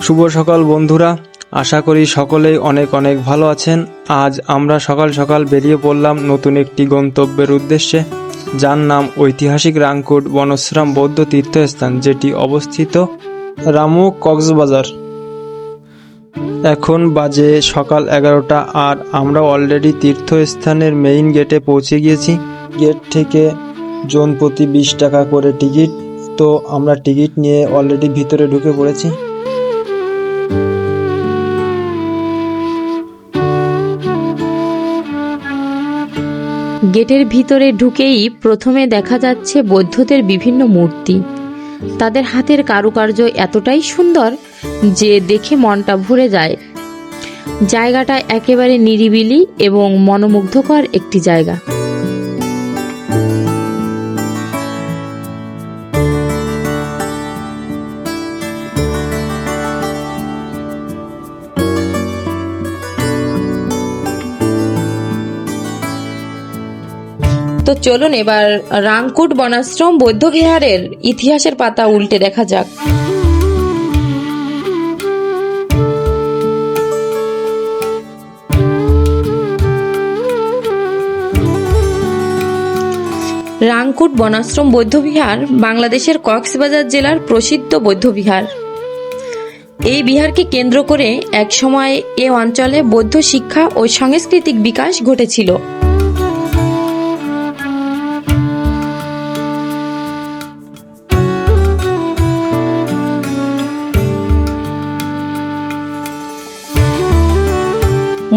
শুভ সকাল বন্ধুরা, আশা করি সকলেই অনেক অনেক ভালো আছেন। আজ আমরা সকাল সকাল বেরিয়ে পড়লাম নতুন একটি গন্তব্যের উদ্দেশ্যে, যার নাম ঐতিহাসিক রাংকুট বনশ্রম বৌদ্ধ তীর্থস্থান, যেটি অবস্থিত রামু কক্সবাজার। এখন বাজে সকাল 11টা আর আমরা অলরেডি তীর্থস্থানের মেইন গেটে পৌঁছে গিয়েছি। গেট থেকে জন প্রতি 20 টাকা করে টিকিট। তো আমরা টিকিট নিয়ে অলরেডি ভিতরে ঢুকে পড়েছি। গেটের ভিতরে ঢুকেই প্রথমে দেখা যাচ্ছে বৌদ্ধদের বিভিন্ন মূর্তি। তাদের হাতের কারুকার্য এতটাই সুন্দর যে দেখে মনটা ভরে যায়। জায়গাটা একেবারে নিরিবিলি এবং মনোমুগ্ধকর একটি জায়গা। তো চলুন এবার রাংকুট বনাশ্রম বৌদ্ধ বিহারের ইতিহাসের পাতা উল্টে দেখা যাক। রাংকুট বনাশ্রম বৌদ্ধবিহার বাংলাদেশের কক্সবাজার জেলার প্রসিদ্ধ বৌদ্ধবিহার। এই বিহারকে কেন্দ্র করে একসময় এ অঞ্চলে বৌদ্ধ শিক্ষা ও সাংস্কৃতিক বিকাশ ঘটেছিল।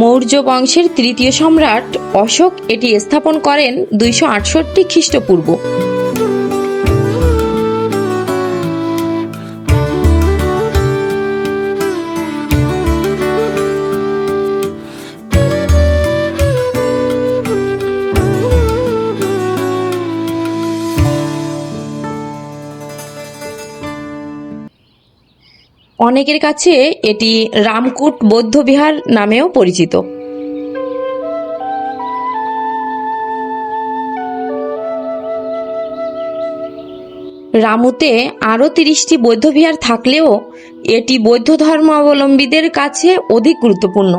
মৌর্য বংশের তৃতীয় সম্রাট অশোক এটি স্থাপন করেন 268 খ্রিস্টপূর্ব। অনেকের কাছে এটি রামকুট বৌদ্ধবিহার নামেও পরিচিত। রামুতে আরও 30টি বৌদ্ধবিহার থাকলেও এটি বৌদ্ধ ধর্মাবলম্বীদের কাছে অধিক গুরুত্বপূর্ণ।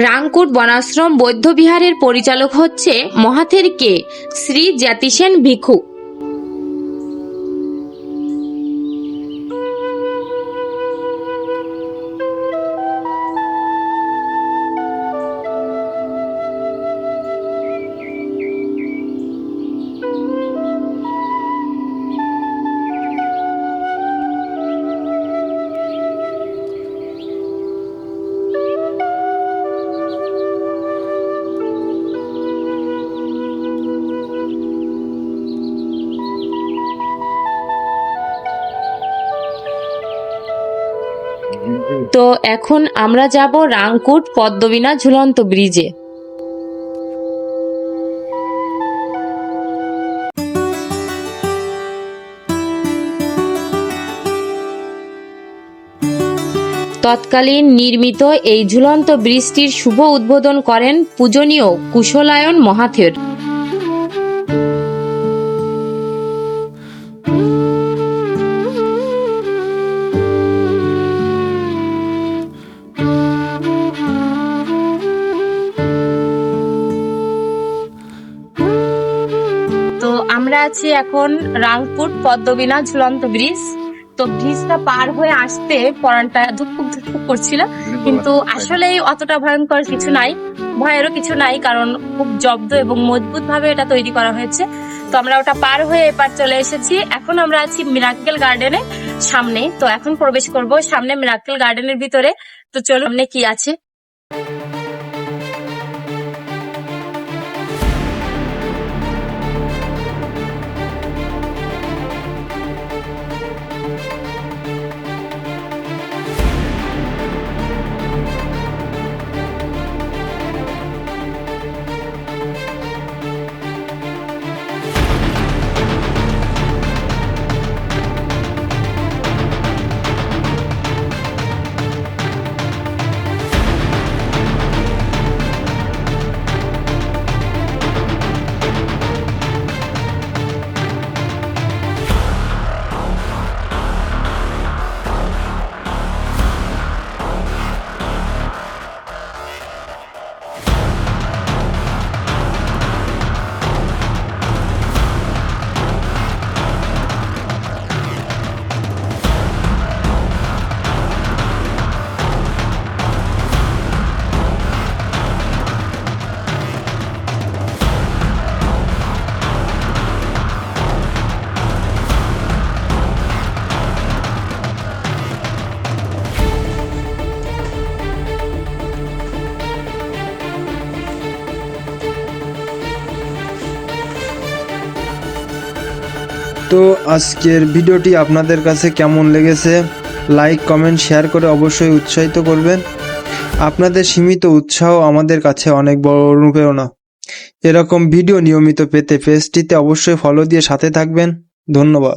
রাংকুট বনাশ্রম বৌদ্ধ বিহারের পরিচালক হচ্ছে মহাথের কে শ্রী জ্যোতিষেন ভিক্ষু। তো এখন আমরা যাব রাংকুট পদ্মবিনা ঝুলন্ত ব্রিজে। তৎকালীন নির্মিত এই ঝুলন্ত ব্রিজটির শুভ উদ্বোধন করেন পূজনীয় কুশলায়ন মহাথের। আমরা আছি এখন রাংকুট পদ্মবিনা ঝুলন্ত ব্রিজ। তো ব্রিজটা পার হয়ে আসতে পরানটা ধুকপুক ধুকপুক করছিল, কিন্তু আসলে অতটা ভয়ঙ্কর কিছু নাই, ভয়েরও কিছু নাই, কারণ খুব জব্দ এবং মজবুত ভাবে এটা তৈরি করা হয়েছে। তো আমরা ওটা পার হয়ে এপার চলে এসেছি। এখন আমরা আছি মিরাক্কেল গার্ডেনের সামনে। তো এখন প্রবেশ করব সামনে মিরাক্কেল গার্ডেনের ভিতরে। তো চলো সামনে কি আছে। তো আজকের ভিডিওটি আপনাদের কাছে কেমন লেগেছে লাইক কমেন্ট শেয়ার করে অবশ্যই উৎসাহিত করবেন। আপনাদের সীমিত উৎসাহ আমাদের কাছে অনেক বড় অনুপ্রেরণা। এরকম ভিডিও নিয়মিত পেতে পেজটিতে অবশ্যই ফলো দিয়ে সাথে থাকবেন। ধন্যবাদ।